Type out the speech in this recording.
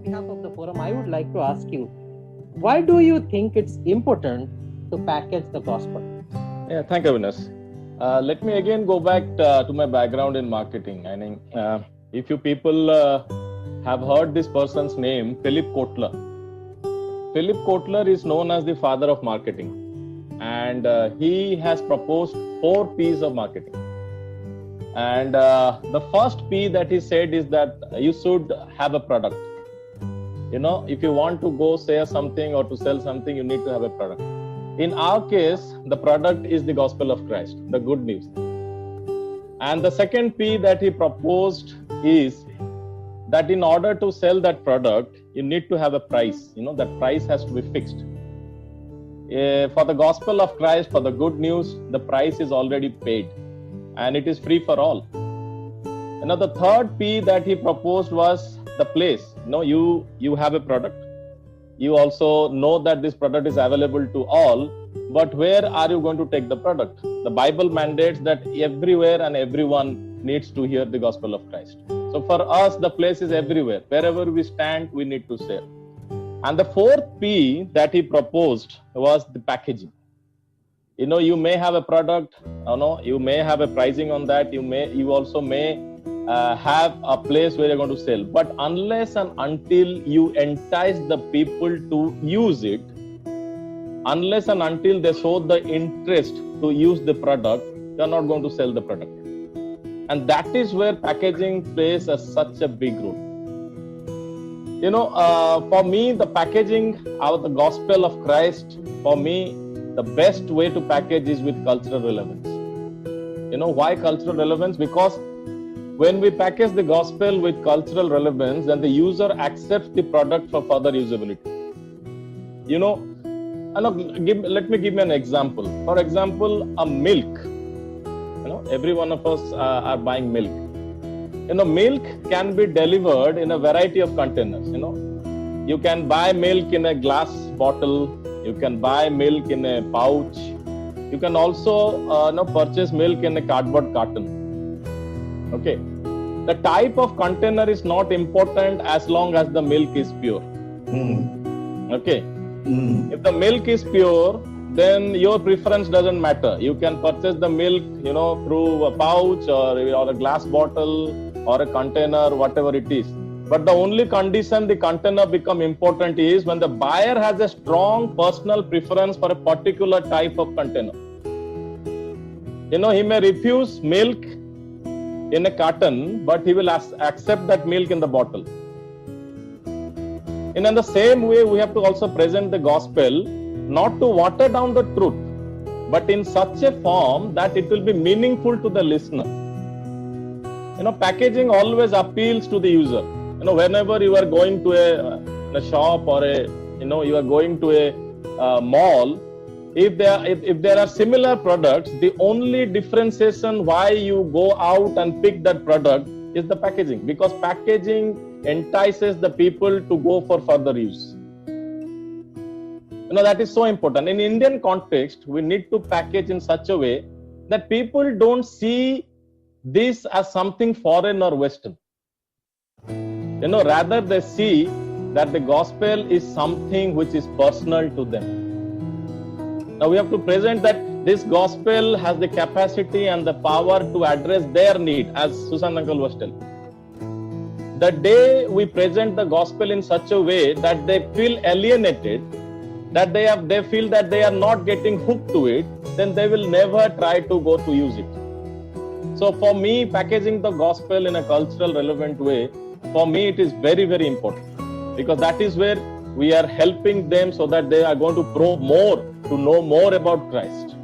behalf of the forum, I would like to ask you, why do you think it's important to package the gospel? Yeah, thank you, Avinash. Let me again go back to my background in marketing. I mean, if you people have heard this person's name, Philip Kotler. Philip Kotler is known as the father of marketing, and he has proposed 4 P's of marketing. And the first P that he said is that you should have a product. You know, if you want to go say something or to sell something, you need to have a product. In our case, the product is the gospel of Christ, the good news. And the second P that he proposed is that in order to sell that product, you need to have a price. You know, that price has to be fixed. For the gospel of Christ, for the good news, the price is already paid and it is free for all. And now the third P that he proposed was the place. You know, you have a product. You also know that this product is available to all, but where are you going to take the product? The Bible mandates that everywhere and everyone needs to hear the gospel of Christ. So for us, the place is everywhere. Wherever we stand, we need to share. And the fourth P that he proposed was the packaging. You know, you may have a product, you may have a pricing on that, you also may have a place where you're going to sell. But unless and until you entice the people to use it, unless and until they show the interest to use the product, you're not going to sell the product. And that is where packaging plays such a big role. You know, for me, the packaging of the gospel of Christ, for me, the best way to package is with cultural relevance. You know, why cultural relevance? Because when we package the gospel with cultural relevance, then the user accepts the product for further usability. You know, let me give you an example. For example, a milk. You know, every one of us are buying milk. You know, milk can be delivered in a variety of containers. You know, you can buy milk in a glass bottle. You can buy milk in a pouch. You can also purchase milk in a cardboard carton. Okay, the type of container is not important as long as the milk is pure. Okay, if the milk is pure, then your preference doesn't matter. You can purchase the milk, you know, through a pouch or a glass bottle or a container, whatever it is. But the only condition the container become important is when the buyer has a strong personal preference for a particular type of container. You know, he may refuse milk in a carton, but he will accept that milk in the bottle. And in the same way, we have to also present the gospel, not to water down the truth, but in such a form that it will be meaningful to the listener. You know, packaging always appeals to the user. You know, whenever you are going to a shop or you are going to a mall, if there are similar products, the only differentiation why you go out and pick that product is the packaging, because packaging entices the people to go for further use. You know, that is so important. In Indian context, we need to package in such a way that people don't see this as something foreign or Western. You know, rather they see that the gospel is something which is personal to them. Now we have to present that this gospel has the capacity and the power to address their need, as Susan Uncle was telling. The day we present the gospel in such a way that they feel alienated, that they feel that they are not getting hooked to it, then they will never try to go to use it. So for me, packaging the gospel in a cultural relevant way, for me it is very, very important, because that is where we are helping them so that they are going to probe more, to know more about Christ.